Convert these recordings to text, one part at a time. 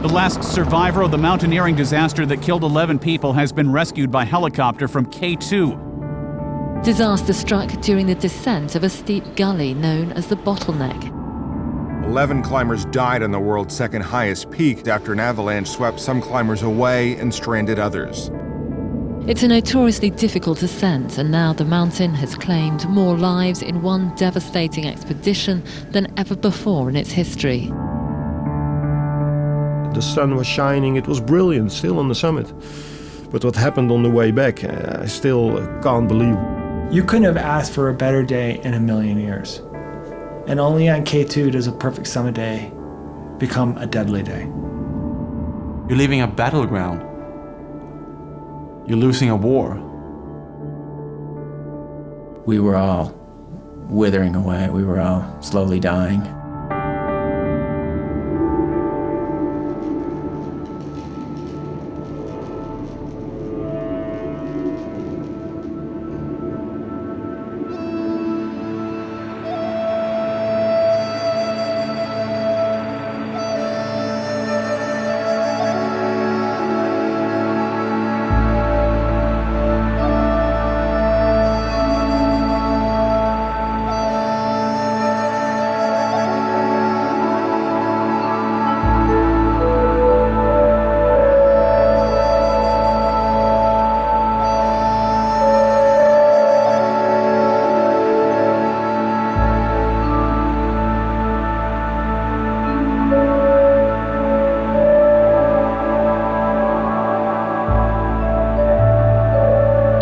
The last survivor of the mountaineering disaster that killed 11 people has been rescued by helicopter from K2. Disaster struck during the descent of a steep gully known as the bottleneck. 11 climbers died on the world's second highest peak after an avalanche swept some climbers away and stranded others. It's a notoriously difficult ascent, and now the mountain has claimed more lives in one devastating expedition than ever before in its history. The sun was shining, it was brilliant, still on the summit. But what happened on the way back, I still can't believe. You couldn't have asked for a better day in a million years. And only on K2 does a perfect summit day become a deadly day. You're leaving a battleground. You're losing a war. We were all withering away. We were all slowly dying.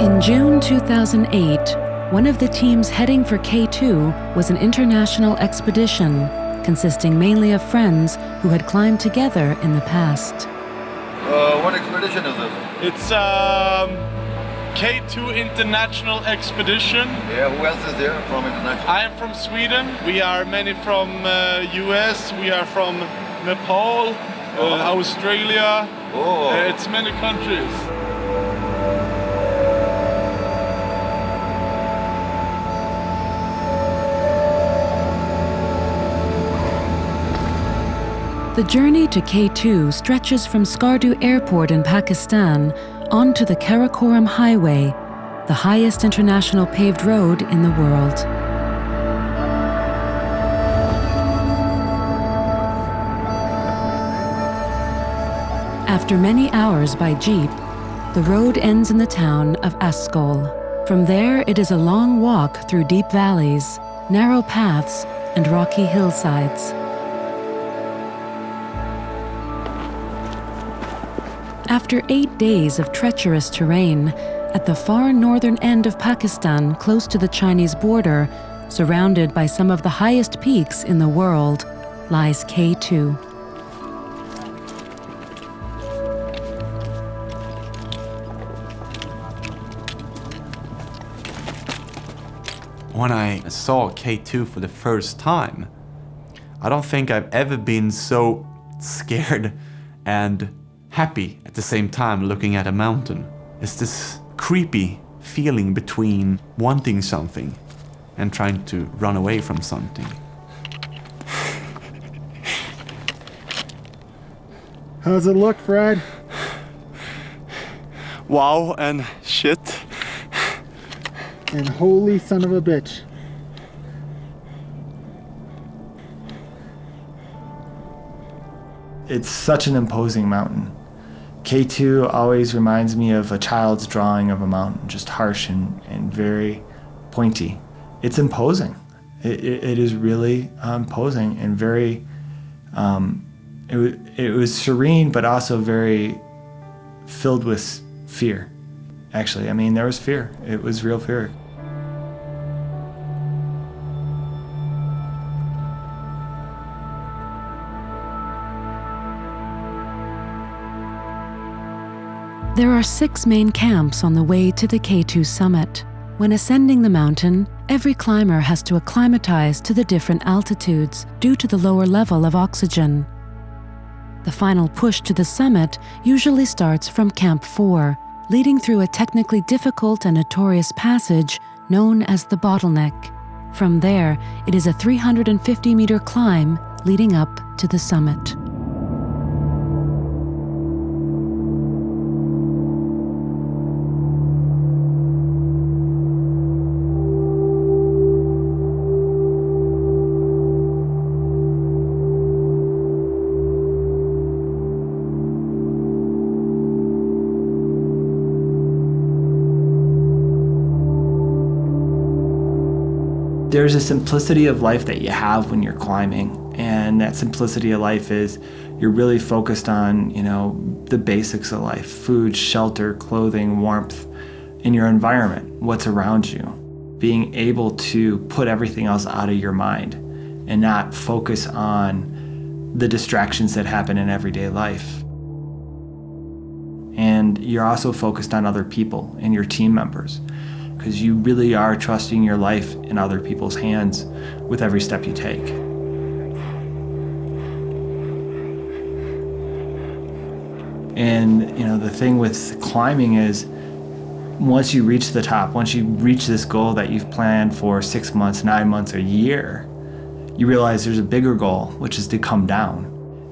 In June 2008, one of the teams heading for K2 was an international expedition consisting mainly of friends who had climbed together in the past. What expedition is this? It's K2 International Expedition. Yeah, who else is there from international? I am from Sweden. We are many from US. We are from Nepal, Australia. It's many countries. The journey to K2 stretches from Skardu Airport in Pakistan onto the Karakoram Highway, the highest international paved road in the world. After many hours by jeep, the road ends in the town of Askol. From there, it is a long walk through deep valleys, narrow paths, and rocky hillsides. After 8 days of treacherous terrain, at the far northern end of Pakistan, close to the Chinese border, surrounded by some of the highest peaks in the world, lies K2. When I saw K2 for the first time, I don't think I've ever been so scared and happy at the same time looking at a mountain. It's this creepy feeling between wanting something and trying to run away from something. How's it look, Fred? Wow and shit. And holy son of a bitch. It's such an imposing mountain. K2 always reminds me of a child's drawing of a mountain, just harsh and very pointy. It's imposing. It is really imposing and very, it was serene, but also very filled with fear. Actually, I mean, there was fear. It was real fear. There are 6 main camps on the way to the K2 summit. When ascending the mountain, every climber has to acclimatize to the different altitudes due to the lower level of oxygen. The final push to the summit usually starts from Camp 4, leading through a technically difficult and notorious passage known as the bottleneck. From there, it is a 350-meter climb leading up to the summit. There's a simplicity of life that you have when you're climbing, and that simplicity of life is you're really focused on, the basics of life: food, shelter, clothing, warmth, in your environment, what's around you. Being able to put everything else out of your mind and not focus on the distractions that happen in everyday life. And you're also focused on other people and your team members, because you really are trusting your life in other people's hands with every step you take. And the thing with climbing is, once you reach the top, once you reach this goal that you've planned for 6 months, 9 months, a year, you realize there's a bigger goal, which is to come down.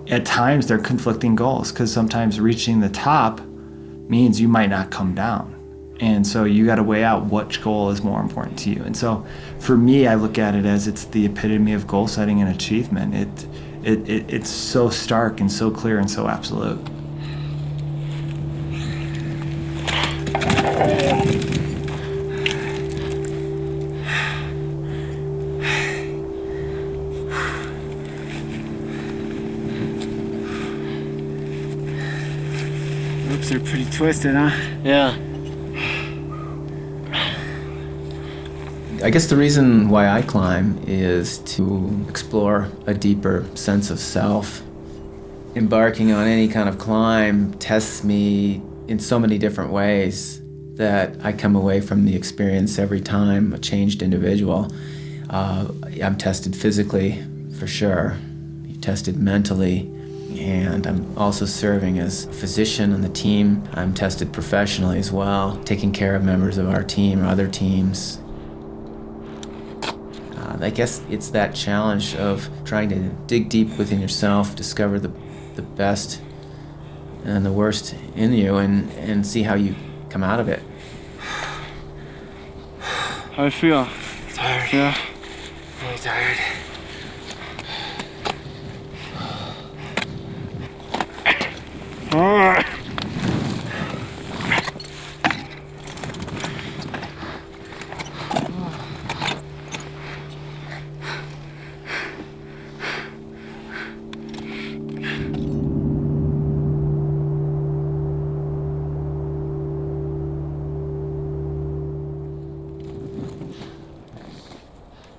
At times, they're conflicting goals, because sometimes reaching the top means you might not come down. And so you got to weigh out which goal is more important to you. And so for me, I look at it as it's the epitome of goal setting and achievement. It's so stark and so clear and so absolute. Ropes are pretty twisted, huh? Yeah. I guess the reason why I climb is to explore a deeper sense of self. Embarking on any kind of climb tests me in so many different ways that I come away from the experience every time a changed individual. I'm tested physically, for sure. I'm tested mentally. And I'm also serving as a physician on the team. I'm tested professionally as well, taking care of members of our team or other teams. I guess it's that challenge of trying to dig deep within yourself, discover the best and the worst in you, and see how you come out of it. How you feel? Tired. Yeah. Really tired.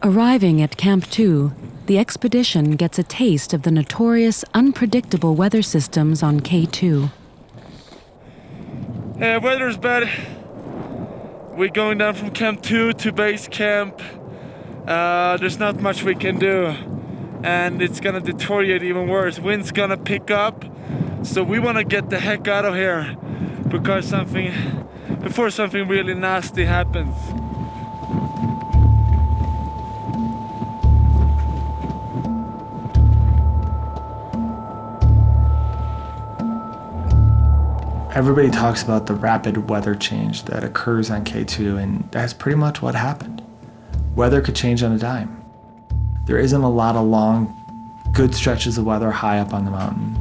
Arriving at Camp 2, the expedition gets a taste of the notorious unpredictable weather systems on K2. Weather's bad. We're going down from Camp 2 to base camp. There's not much we can do, and it's gonna deteriorate even worse. Wind's gonna pick up, so we wanna get the heck out of here before something really nasty happens. Everybody talks about the rapid weather change that occurs on K2, and that's pretty much what happened. Weather could change on a dime. There isn't a lot of long, good stretches of weather high up on the mountain,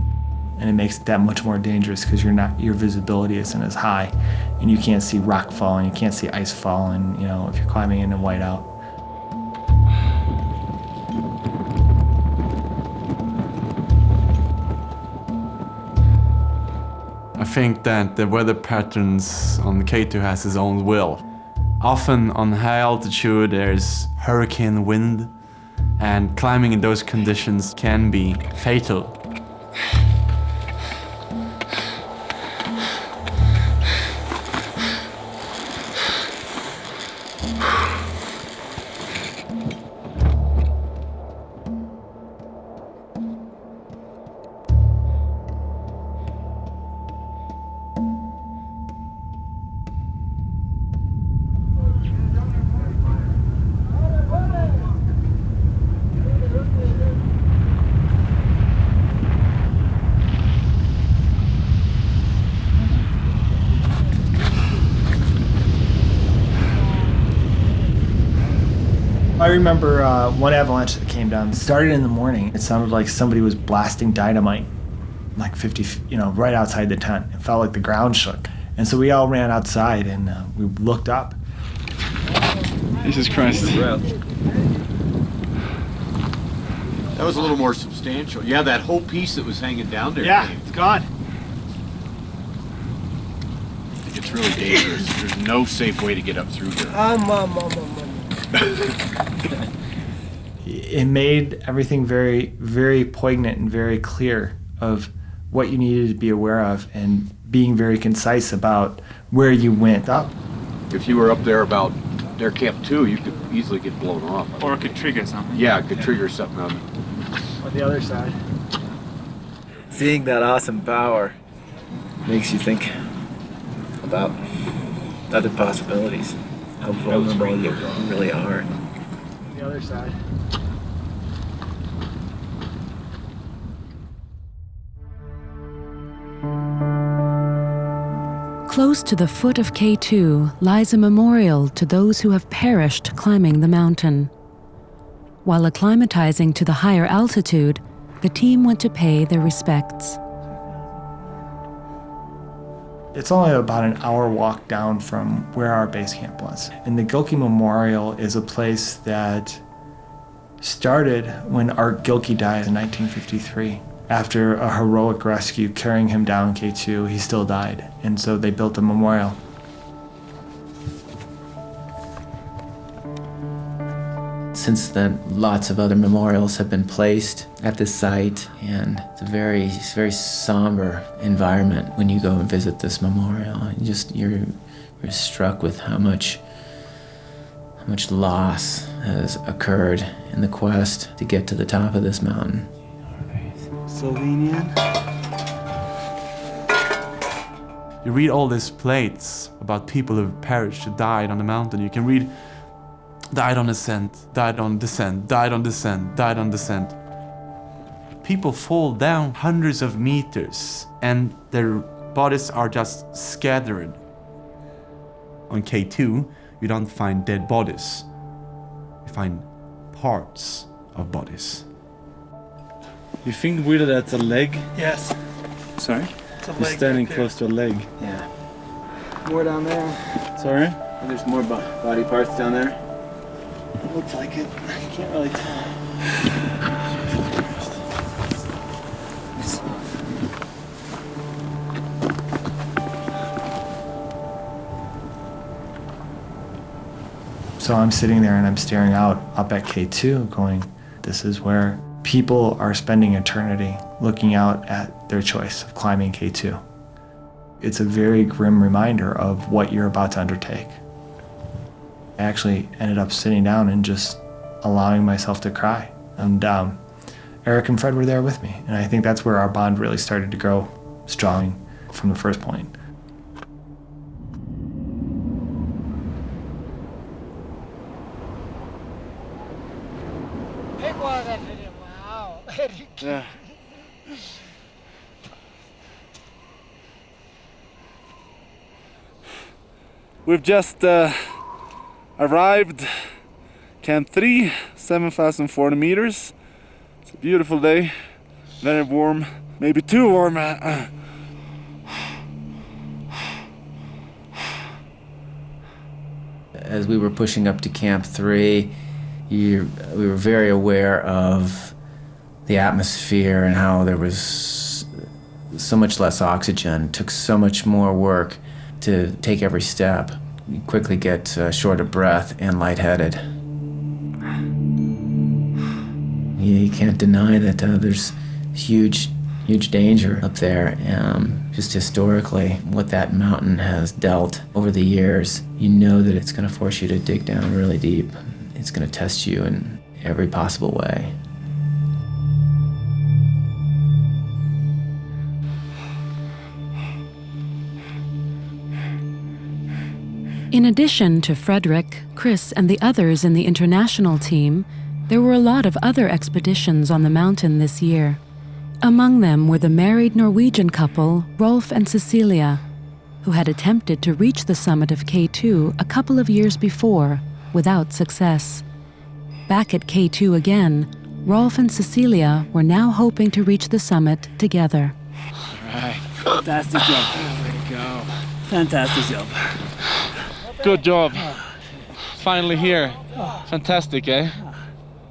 and it makes it that much more dangerous because your visibility isn't as high, and you can't see rock fall and you can't see ice fall, and if you're climbing in a whiteout. I think that the weather patterns on K2 has its own will. Often on high altitude there's hurricane wind, and climbing in those conditions can be fatal. I remember one avalanche that came down. It started in the morning. It sounded like somebody was blasting dynamite, like 50, right outside the tent. It felt like the ground shook. And so we all ran outside and we looked up. Jesus Christ. That was a little more substantial. Yeah, that whole piece that was hanging down there. Yeah, Dave. it's gone. It's really dangerous. There's no safe way to get up through here. It made everything very, very poignant and very clear of what you needed to be aware of and being very concise about where you went up. If you were up there about their Camp 2, you could easily get blown off. Or it could trigger something. Yeah, it could trigger something on the other side. Seeing that awesome power makes you think about other possibilities, how vulnerable you really are. The other side. Close to the foot of K2 lies a memorial to those who have perished climbing the mountain. While acclimatizing to the higher altitude, the team went to pay their respects. It's only about an hour walk down from where our base camp was. And the Gilkey Memorial is a place that started when Art Gilkey died in 1953. After a heroic rescue carrying him down K2, he still died. And so they built a memorial. Since then, lots of other memorials have been placed at this site, and it's a very somber environment when you go and visit this memorial. You're struck with how much loss has occurred in the quest to get to the top of this mountain. Slovenian. You read all these plates about people who've perished, who died on the mountain. You can read died on ascent, died on descent, died on descent, died on descent. People fall down hundreds of meters and their bodies are just scattered. On K2, you don't find dead bodies. You find parts of bodies. You think really that's a leg? Yes. Sorry? It's a You're leg standing right close to a leg. Yeah. More down there. Sorry? There's more body parts down there. Looks like it. I can't really tell. So I'm sitting there and I'm staring out up at K2 going, this is where people are spending eternity looking out at their choice of climbing K2. It's a very grim reminder of what you're about to undertake. I actually ended up sitting down and just allowing myself to cry. And Eric and Fred were there with me. And I think that's where our bond really started to grow strong from the first point. Wow. Yeah. We've just arrived Camp 3, 7,400 meters. It's a beautiful day, very warm, maybe too warm. As we were pushing up to Camp 3, we were very aware of the atmosphere and how there was so much less oxygen. It took so much more work to take every step. You quickly get short of breath and lightheaded. You can't deny that there's huge danger up there. Just historically, what that mountain has dealt over the years, you know that it's going to force you to dig down really deep. It's going to test you in every possible way. In addition to Fredrik, Chris, and the others in the international team, there were a lot of other expeditions on the mountain this year. Among them were the married Norwegian couple, Rolf and Cecilia, who had attempted to reach the summit of K2 a couple of years before, without success. Back at K2 again, Rolf and Cecilia were now hoping to reach the summit together. All right. Fantastic job. Way to go. Fantastic job. Good job. finally here. Fantastic, eh?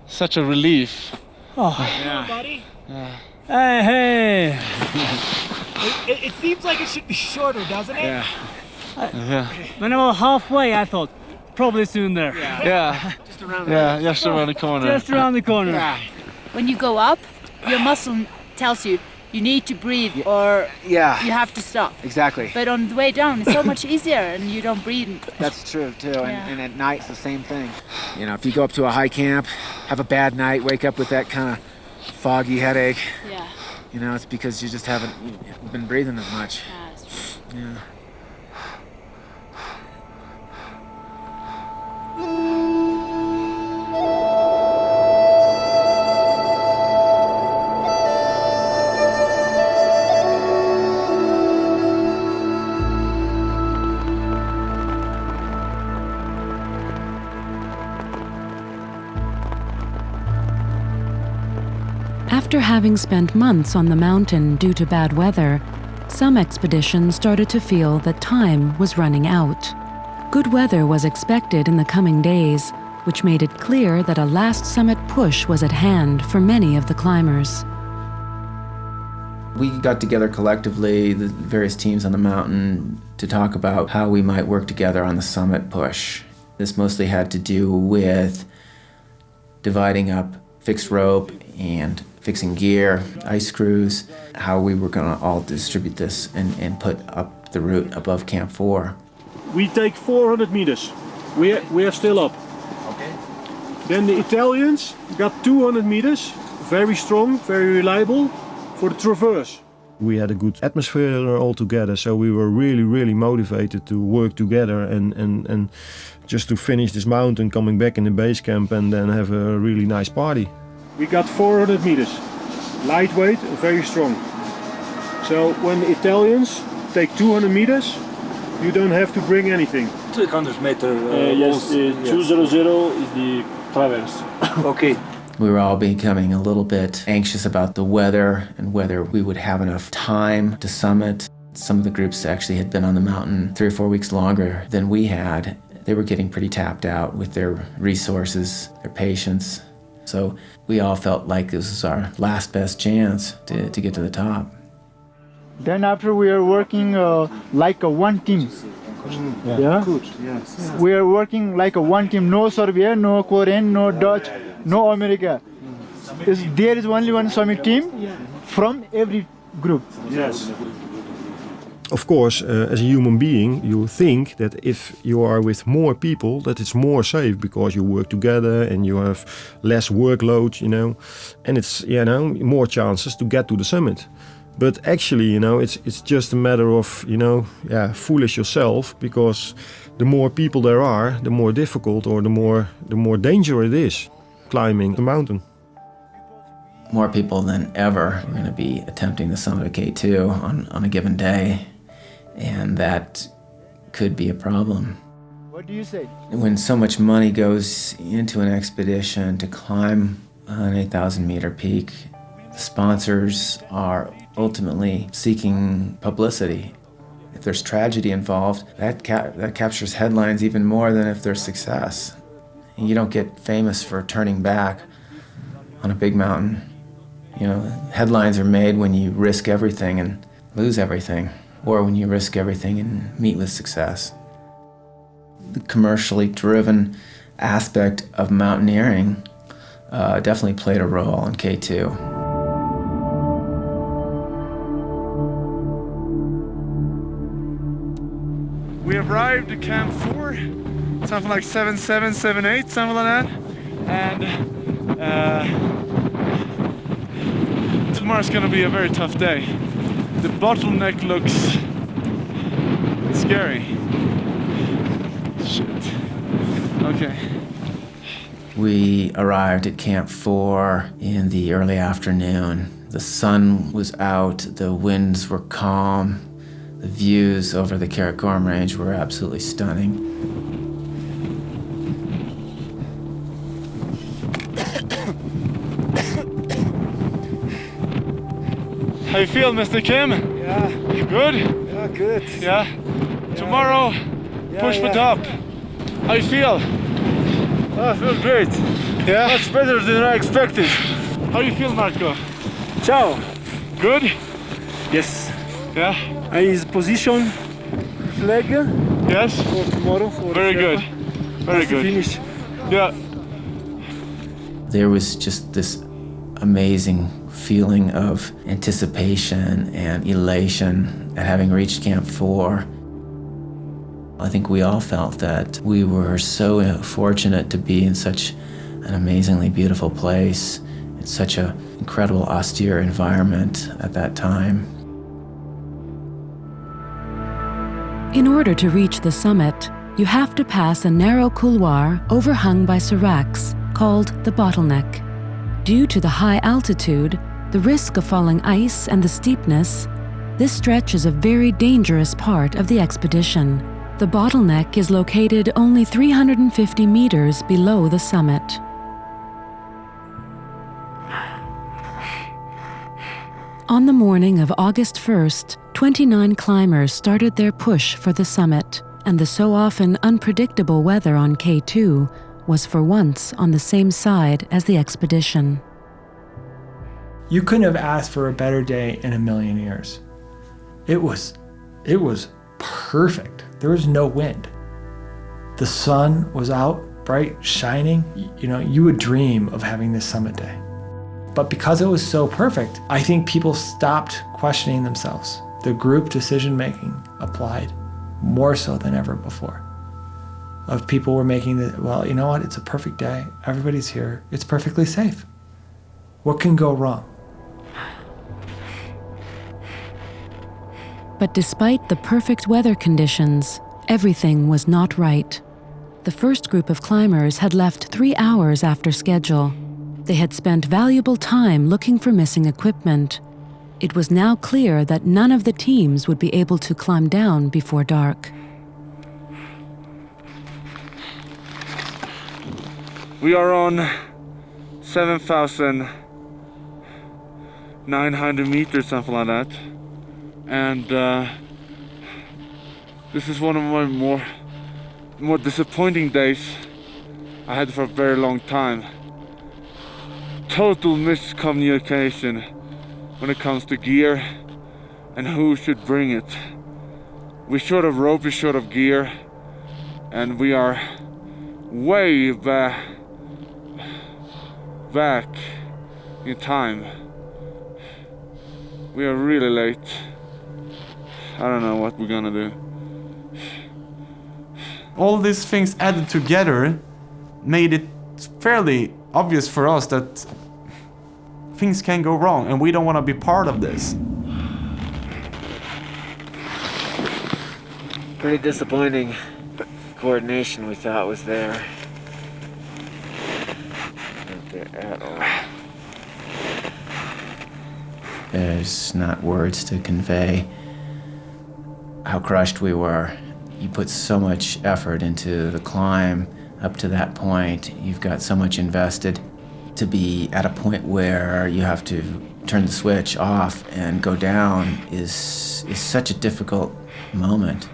Such a relief. Buddy. Hey. It seems like it should be shorter, doesn't it? Yeah. When I was halfway, I thought, probably soon there. Yeah. Just around Just around the corner. Just around the corner. When you go up, your muscle tells you need to breathe or you have to stop. Exactly. But on the way down, it's so much easier and you don't breathe. That's true too. And at night, it's the same thing. You know, if you go up to a high camp, have a bad night, wake up with that kind of foggy headache. Yeah. You know, it's because you just haven't been breathing as much. Yeah, that's true. Yeah. After having spent months on the mountain due to bad weather, some expeditions started to feel that time was running out. Good weather was expected in the coming days, which made it clear that a last summit push was at hand for many of the climbers. We got together collectively, the various teams on the mountain, to talk about how we might work together on the summit push. This mostly had to do with dividing up fixed rope and fixing gear, ice crews, how we were going to all distribute this and put up the route above Camp 4. We take 400 meters. We are still up. Okay. Then the Italians got 200 meters, very strong, very reliable, for the traverse. We had a good atmosphere all together, so we were really, really motivated to work together and just to finish this mountain, coming back in the base camp and then have a really nice party. We got 400 meters, lightweight and very strong. So when the Italians take 200 meters, you don't have to bring anything. 300 meter. Yes, 200 is the traverse. Okay. We were all becoming a little bit anxious about the weather and whether we would have enough time to summit. Some of the groups actually had been on the mountain 3 or 4 weeks longer than we had. They were getting pretty tapped out with their resources, their patience. So we all felt like this was our last best chance to get to the top. Then after we are working like a one team. Yeah? Good, yes. We are working like a one team. No Serbia, no Korean, no Dutch, no America. There is only one summit team from every group. Yes. Of course, as a human being, you think that if you are with more people, that it's more safe because you work together and you have less workload, you know, and it's, you know, more chances to get to the summit. But actually, you know, it's just a matter of, you know, foolish yourself, because the more people there are, the more difficult or the more danger it is climbing the mountain. More people than ever are going to be attempting the summit of K2 on a given day, and that could be a problem. What do you say? When so much money goes into an expedition to climb an 8,000-meter peak, the sponsors are ultimately seeking publicity. If there's tragedy involved, that captures headlines even more than if there's success. And you don't get famous for turning back on a big mountain. You know, headlines are made when you risk everything and lose everything, or when you risk everything and meet with success. The commercially driven aspect of mountaineering definitely played a role in K2. We arrived at Camp 4, something like 7-7, 7-8, something like that. And tomorrow's gonna be a very tough day. The bottleneck looks scary. Shit. Okay. We arrived at Camp 4 in the early afternoon. The sun was out, the winds were calm. The views over the Karakoram Range were absolutely stunning. How you feel, Mr. Kim? Yeah. You good? Yeah, good. Yeah? Tomorrow, push for top. How you feel? I feel great. Yeah? Much better than I expected. How do you feel, Marco? Ciao. Good? Yes. Yeah? His position, flag. Yes? For tomorrow. For very good. Very good. Finish. Yeah. There was just this amazing feeling of anticipation and elation at having reached Camp 4. I think we all felt that we were so fortunate to be in such an amazingly beautiful place, in such an incredible austere environment at that time. In order to reach the summit, you have to pass a narrow couloir overhung by seracs called the bottleneck. Due to the high altitude, the risk of falling ice and the steepness, this stretch is a very dangerous part of the expedition. The bottleneck is located only 350 meters below the summit. On the morning of August 1st, 29 climbers started their push for the summit, and the so often unpredictable weather on K2 was for once on the same side as the expedition. You couldn't have asked for a better day in a million years. It was perfect. There was no wind. The sun was out, bright, shining. You know, you would dream of having this summit day. But because it was so perfect, I think people stopped questioning themselves. The group decision-making applied more so than ever before. Of people were making the, well, you know what, it's a perfect day. Everybody's here. It's perfectly safe. What can go wrong? But despite the perfect weather conditions, everything was not right. The first group of climbers had left 3 hours after schedule. They had spent valuable time looking for missing equipment. It was now clear that none of the teams would be able to climb down before dark. We are on 7,900 meters, something like that. And this is one of my more disappointing days I had for a very long time. Total miscommunication when it comes to gear and who should bring it. We're short of rope, we're short of gear, and we are way back in time. We are really late. I don't know what we're gonna do. All these things added together made it fairly obvious for us that things can go wrong and we don't want to be part of this. Pretty disappointing coordination we thought was there. Not there at all. There's not words to convey how crushed we were. You put so much effort into the climb up to that point. You've got so much invested. To be at a point where you have to turn the switch off and go down is such a difficult moment.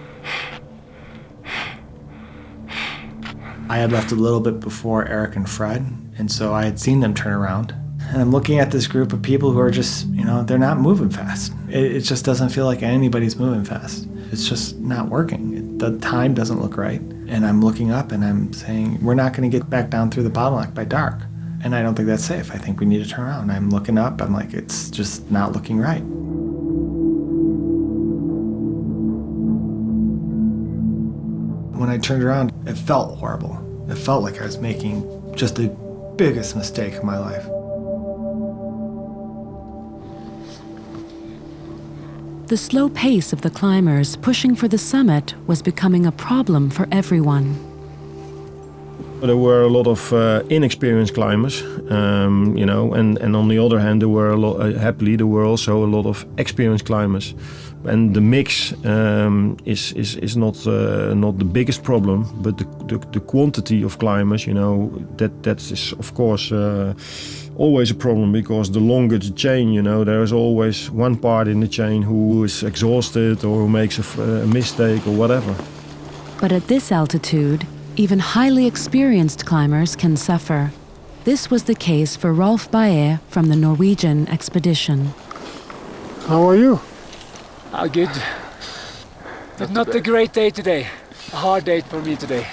I had left a little bit before Eric and Fred, and so I had seen them turn around. And I'm looking at this group of people who are just, you know, they're not moving fast. It just doesn't feel like anybody's moving fast. It's just not working. The time doesn't look right. And I'm looking up and I'm saying, we're not going to get back down through the bottleneck by dark. And I don't think that's safe. I think we need to turn around. I'm looking up, I'm like, it's just not looking right. When I turned around, it felt horrible. It felt like I was making just the biggest mistake of my life. The slow pace of the climbers pushing for the summit was becoming a problem for everyone. There were a lot of inexperienced climbers, you know, and on the other hand, there were happily there were also a lot of experienced climbers, and the mix is not the biggest problem, but the quantity of climbers, you know, that is of course always a problem, because the longer the chain, you know, there is always one part in the chain who is exhausted or who makes a mistake or whatever. But at this altitude, Even highly experienced climbers can suffer. This was the case for Rolf Meyer from the Norwegian expedition. How are you? Good. But not a great day today. A hard day for me today.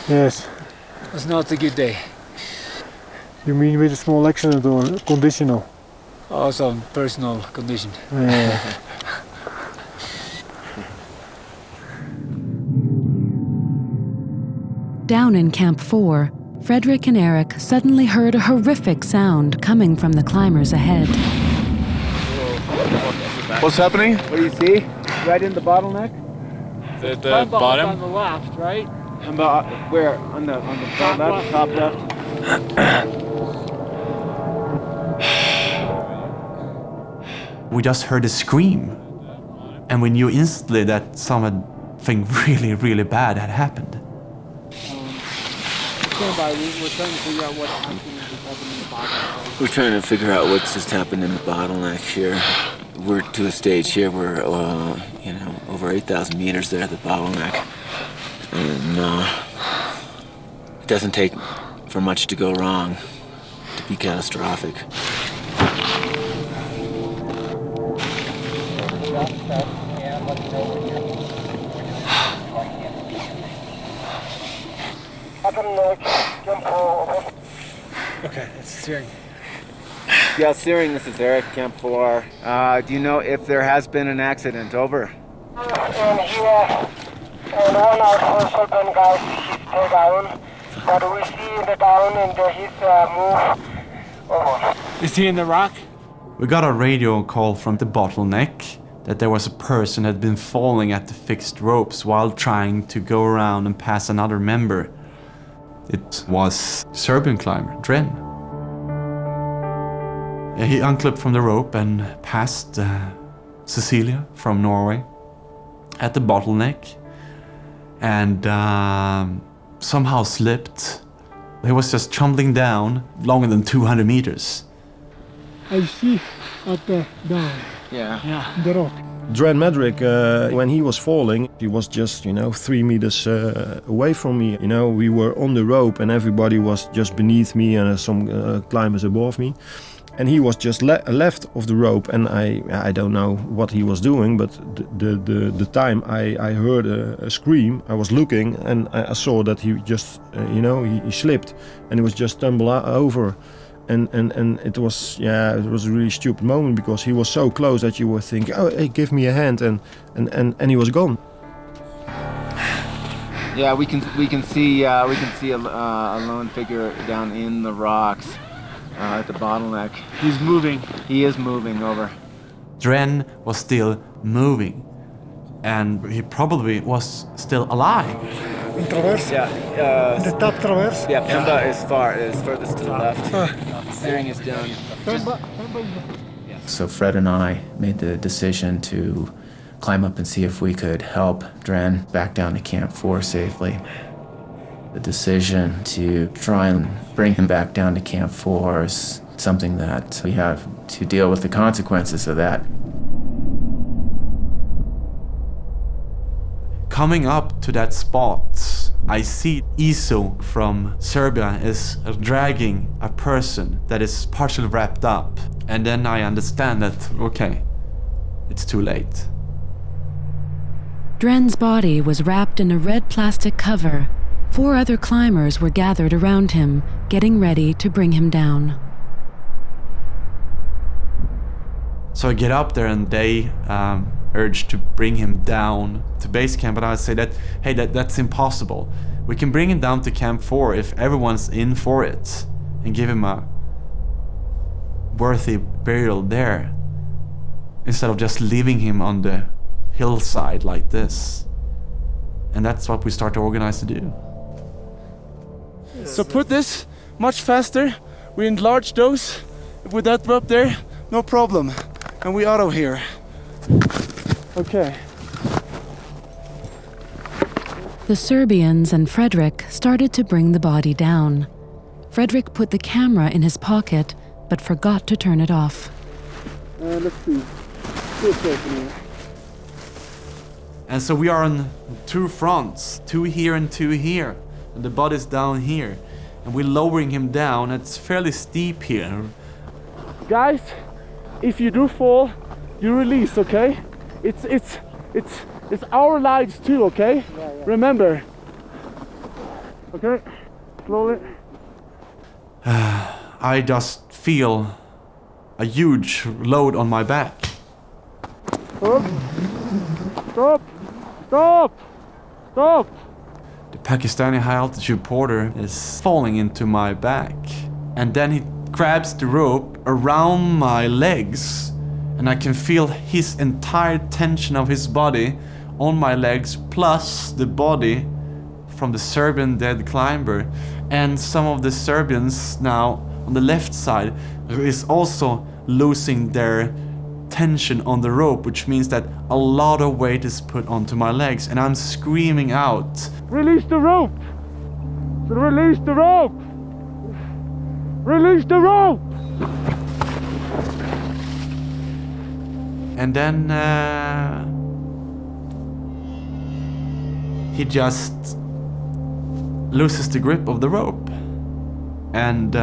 Yes. It was not a good day. You mean with a small accident or conditional? Oh, some personal condition. Yeah. Down in Camp 4, Fredrik and Eric suddenly heard a horrific sound coming from the climbers ahead. What's happening? What do you see? Right in the bottleneck? The bottom? On the left, right? Where? On the top left? We just heard a scream, and we knew instantly that something really, really bad had happened. We're trying to figure out what's just happened in the bottleneck here. We're to a stage here where, over 8,000 meters there at the bottleneck. And it doesn't take for much to go wrong to be catastrophic. Okay, it's steering. Yeah, steering, this is Eric, Camp 4. Do you know if there has been an accident? Over. And here, and one out for certain guys, he's still down. But we see the down and he's move over. Is he in the rock? We got a radio call from the bottleneck that there was a person had been falling at the fixed ropes while trying to go around and pass another member. It was Serbian climber, Dren. He unclipped from the rope and passed Cecilia from Norway at the bottleneck and somehow slipped. He was just tumbling down longer than 200 meters. I see up there, down. Yeah. The rock. Dren Medrick, when he was falling, he was just, 3 meters away from me. We were on the rope and everybody was just beneath me and some climbers above me. And he was just left of the rope, and I don't know what he was doing, but the time I heard a scream, I was looking and I saw that he just, he slipped and he was just tumbled over. And it was a really stupid moment because he was so close that you were thinking, oh, hey, give me a hand, and he was gone. Yeah, we can see a lone figure down in the rocks at the bottleneck. He's moving. He is moving over. Dren was still moving, and he probably was still alive. In traverse? Yeah. The top traverse? Yeah, Pemba is furthest to the left. Steering is down. So Fred and I made the decision to climb up and see if we could help Dren back down to Camp 4 safely. The decision to try and bring him back down to Camp 4 is something that we have to deal with the consequences of that. Coming up to that spot, I see Iso from Serbia is dragging a person that is partially wrapped up. And then I understand that, okay, it's too late. Dren's body was wrapped in a red plastic cover. 4 other climbers were gathered around him, getting ready to bring him down. So I get up there and they urge to bring him down to base camp, and I say that, hey, that's impossible. We can bring him down to Camp 4 if everyone's in for it and give him a worthy burial there, instead of just leaving him on the hillside like this. And that's what we start to organize to do. So put this much faster. We enlarge those. With that rope there, no problem. And we auto here. Okay. The Serbians and Fredrik started to bring the body down. Fredrik put the camera in his pocket, but forgot to turn it off. Let's see. And so we are on 2 fronts, 2 here and 2 here. And the body's down here. And we're lowering him down. It's fairly steep here. Guys, if you do fall, you release, okay? It's our lives too, okay? Yeah. Remember. Okay, slowly. I just feel a huge load on my back. Stop! Stop! Stop! The Pakistani high altitude porter is falling into my back. And then he grabs the rope around my legs. And I can feel his entire tension of his body on my legs, plus the body from the Serbian dead climber. And some of the Serbians now on the left side is also losing their tension on the rope, which means that a lot of weight is put onto my legs, and I'm screaming out, "Release the rope! Release the rope! Release the rope!" And then he just loses the grip of the rope and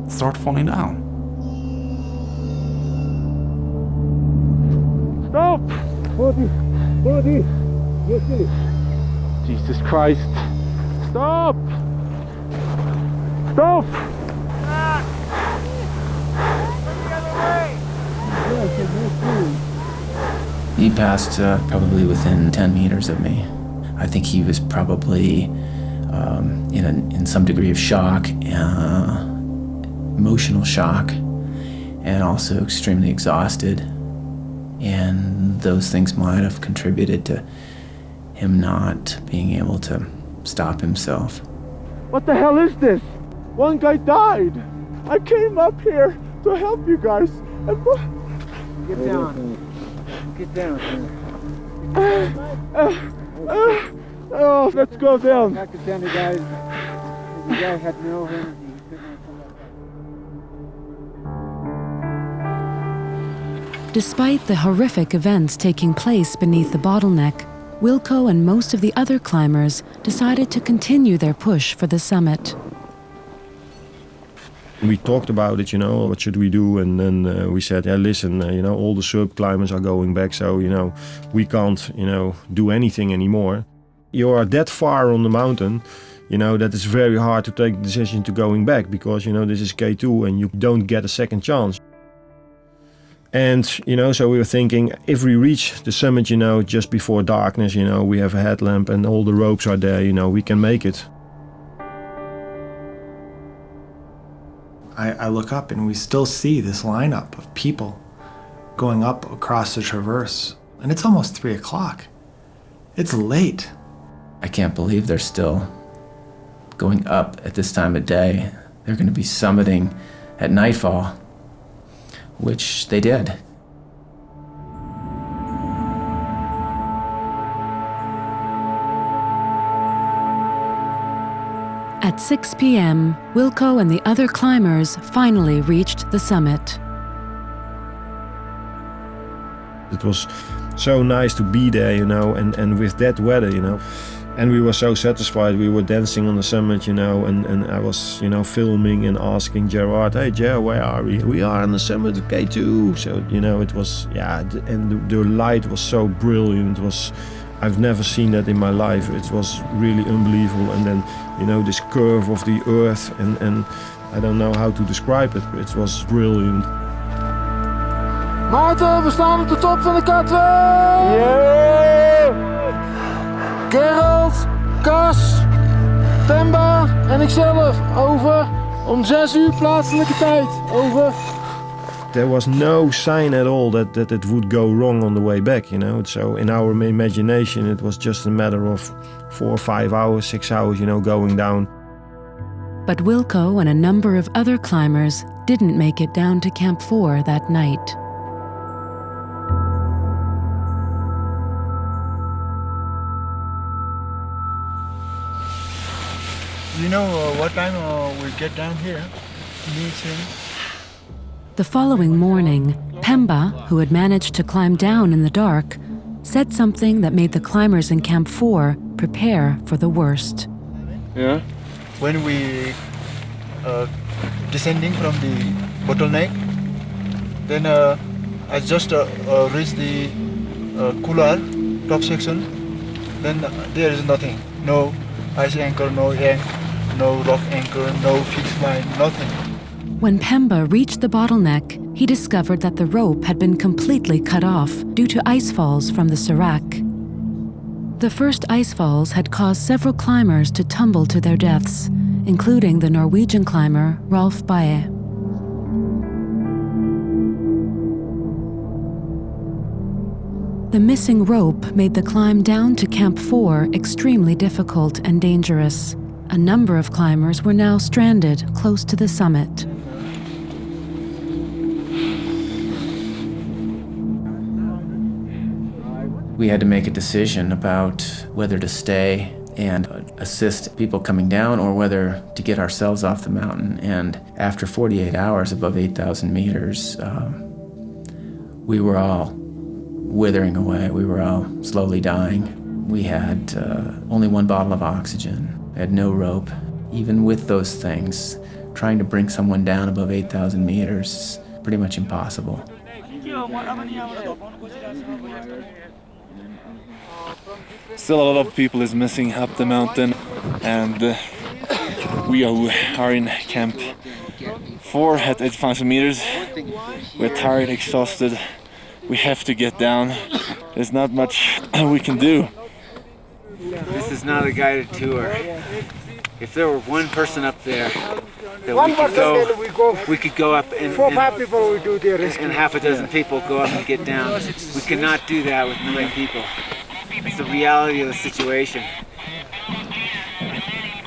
start falling down. Stop! Body! Jesus Christ! Stop! Stop! He passed probably within 10 meters of me. I think he was probably in some degree of shock, emotional shock, and also extremely exhausted. And those things might have contributed to him not being able to stop himself. What the hell is this? One guy died. I came up here to help you guys. Get down. Get down. Oh, let's go down. Pakistani guys. The guy had no energy. Despite the horrific events taking place beneath the bottleneck, Wilco and most of the other climbers decided to continue their push for the summit. We talked about it, what should we do? And then we said, yeah, listen, all the Serb climbers are going back, so, we can't, do anything anymore. You are that far on the mountain, that it's very hard to take the decision to going back because, this is K2 and you don't get a second chance. And, so we were thinking, if we reach the summit, just before darkness, we have a headlamp and all the ropes are there, we can make it. I look up and we still see this lineup of people going up across the traverse. And it's almost 3 o'clock. It's late. I can't believe they're still going up at this time of day. They're going to be summiting at nightfall, which they did. At 6 p.m., Wilco and the other climbers finally reached the summit. It was so nice to be there, and with that weather, And we were so satisfied. We were dancing on the summit, and I was, filming and asking Gerard, "Hey, Ger, where are we?" "We are on the summit of K2. So, it was, and the light was so brilliant. I've never seen that in my life. It was really unbelievable. And then, this curve of the earth, and I don't know how to describe it. It was brilliant. Maarten, we staan op de top van de K2! Yeah! Gerald, Kas, Temba en ikzelf. Over. Om 6 uur plaatselijke tijd. Over. There was no sign at all that it would go wrong on the way back, So in our imagination, it was just a matter of 4 or 5 hours, 6 hours, going down. But Wilco and a number of other climbers didn't make it down to Camp 4 that night. You know what time we'll get down here? Meeting. The following morning, Pemba, who had managed to climb down in the dark, said something that made the climbers in Camp 4 prepare for the worst. Yeah. When we descending from the bottleneck, then I just reached the cooler top section. Then there is nothing. No ice anchor, no rock anchor, no fixed line, nothing. When Pemba reached the bottleneck, he discovered that the rope had been completely cut off due to ice falls from the Serac. The first ice falls had caused several climbers to tumble to their deaths, including the Norwegian climber Rolf Bae. The missing rope made the climb down to Camp 4 extremely difficult and dangerous. A number of climbers were now stranded close to the summit. We had to make a decision about whether to stay and assist people coming down or whether to get ourselves off the mountain. And after 48 hours above 8,000 meters, we were all withering away. We were all slowly dying. We had only one bottle of oxygen, had no rope. Even with those things, trying to bring someone down above 8,000 meters is pretty much impossible. Still a lot of people is missing up the mountain, and we are in Camp 4 at 8,000 meters. We're tired, exhausted. We have to get down. There's not much we can do. This is not a guided tour. If there were one person up there that we could go up and 4-5 people will do the rescue. And half a dozen people go up and get down. We cannot do that with 9 people. It's the reality of the situation.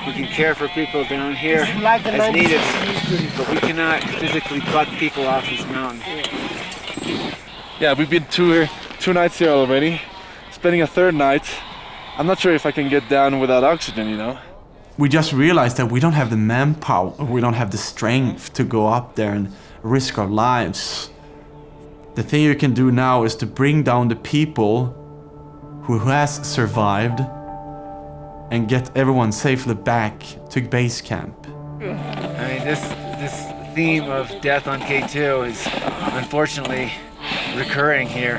We can care for people down here as needed, but we cannot physically butt people off this mountain. Yeah, we've been 2 nights here already. Spending a 3rd night. I'm not sure if I can get down without oxygen, you know? We just realized that we don't have the manpower, we don't have the strength to go up there and risk our lives. The thing you can do now is to bring down the people who has survived and get everyone safely back to base camp. I mean, this theme of death on K2 is unfortunately recurring here.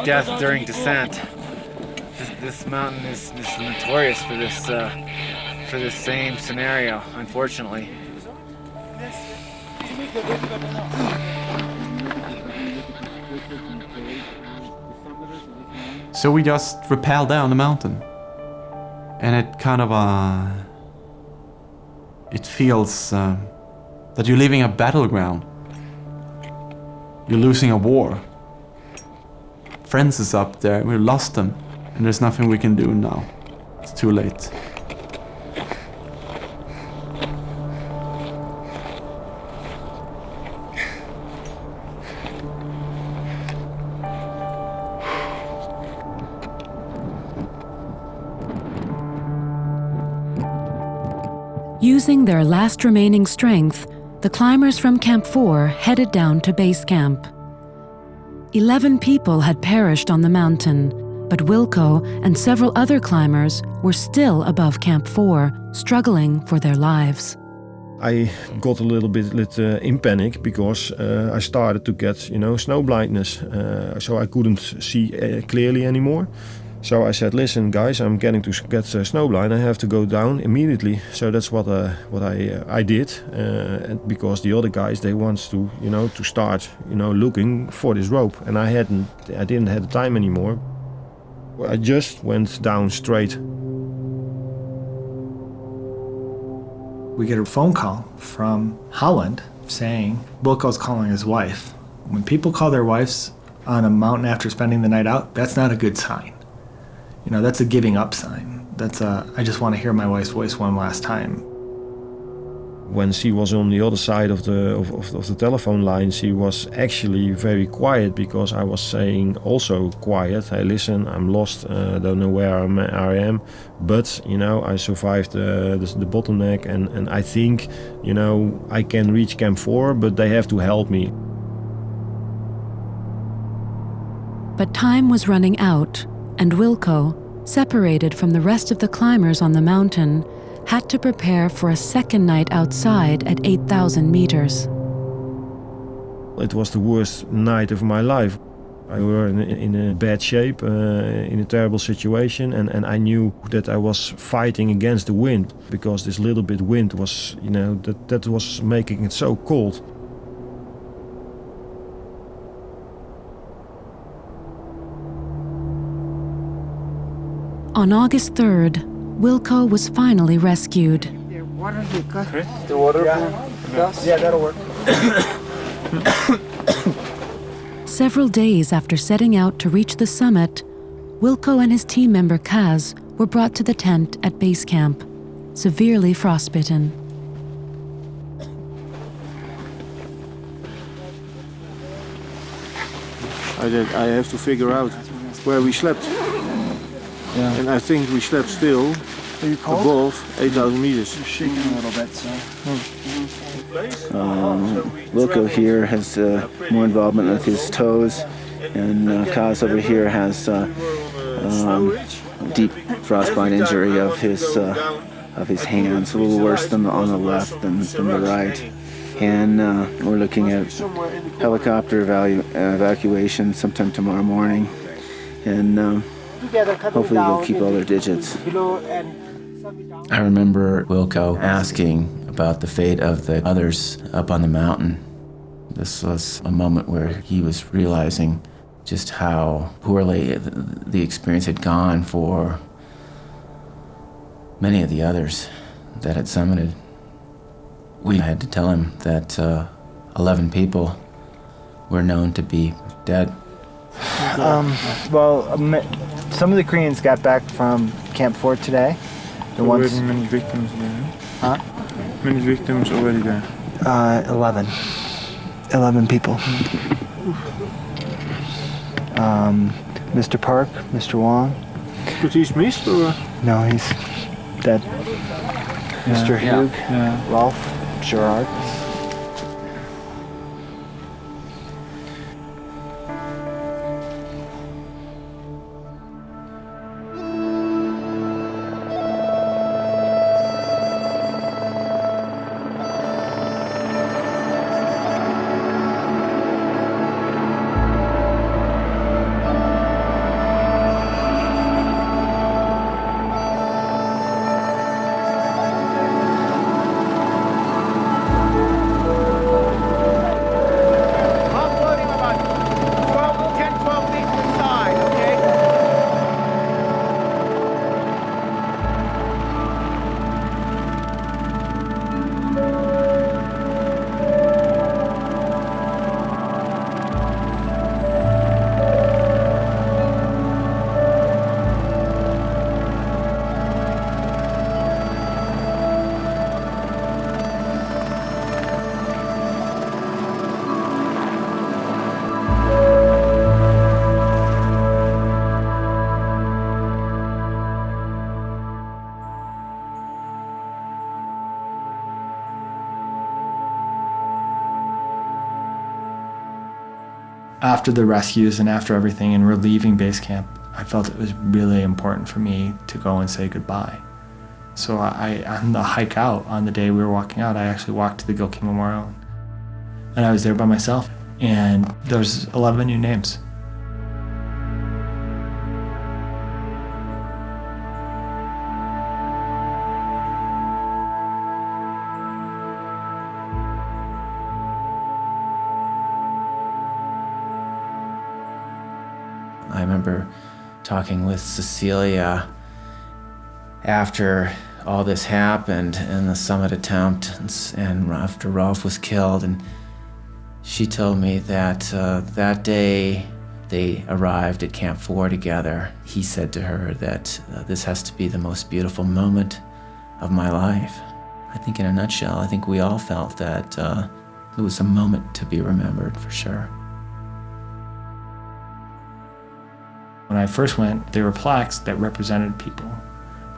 Death during descent. This mountain is notorious for this same scenario, unfortunately. So we just rappel down the mountain, and it kind of it feels that you're leaving a battleground. You're losing a war. Friends is up there, we lost them, and there's nothing we can do now. It's too late. Using their last remaining strength, the climbers from Camp 4 headed down to base camp. 11 people had perished on the mountain, but Wilco and several other climbers were still above Camp 4, struggling for their lives. I got a little bit in panic because I started to get, snow blindness, so I couldn't see clearly anymore. So I said, "Listen, guys, I'm getting to get snowblind. I have to go down immediately." So that's what I did, and because the other guys they want to start looking for this rope, and I didn't have the time anymore. I just went down straight. We get a phone call from Holland saying Wilco's calling his wife. When people call their wives on a mountain after spending the night out, that's not a good sign. That's a giving up sign. That's I just want to hear my wife's voice one last time. When she was on the other side of the telephone line, she was actually very quiet because I was saying also quiet. Hey, listen, I'm lost. Don't know where I am, but I survived the bottleneck, and I think I can reach Camp 4, but they have to help me. But time was running out, and Wilco, separated from the rest of the climbers on the mountain, had to prepare for a second night outside at 8,000 meters. It was the worst night of my life. I was in a bad shape, in a terrible situation, and I knew that I was fighting against the wind, because this little bit wind was, that was making it so cold. On August 3rd, Wilco was finally rescued. The water? Yeah, that'll work. Several days after setting out to reach the summit, Wilco and his team member Kaz were brought to the tent at base camp, severely frostbitten. I have to figure out where we slept. Yeah. And I think we slept still above 8,000 meters. You're shaking a little bit, so. Wilco here has more involvement with his toes, and Kaz over here has deep frostbite injury of his hands, a little worse than on the left than the right. And we're looking at helicopter evacuation sometime tomorrow morning, and hopefully we'll keep all their digits. I remember Wilco asking about the fate of the others up on the mountain. This was a moment where he was realizing just how poorly the experience had gone for many of the others that had summited. We had to tell him that 11 people were known to be dead. Some of the Koreans got back from Camp 4 today. There were many victims there. Huh? Many victims already there. 11. 11 people. Mr. Park, Mr. Wong. But he's missed, or? No, he's dead. Mr. Hugh, Rolf, Gerard. After the rescues and after everything, and we're leaving base camp, I felt it was really important for me to go and say goodbye. So on the hike out, on the day we were walking out, I actually walked to the Gilkey Memorial. And I was there by myself, and there's 11 new names. I remember talking with Cecilia after all this happened and the summit attempt, and after Rolf was killed, and she told me that that day they arrived at Camp 4 together. He said to her that this has to be the most beautiful moment of my life. I think in a nutshell, I think we all felt that it was a moment to be remembered for sure. When I first went, there were plaques that represented people.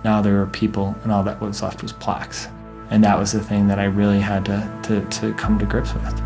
Now there were people, and all that was left was plaques. And that was the thing that I really had to come to grips with.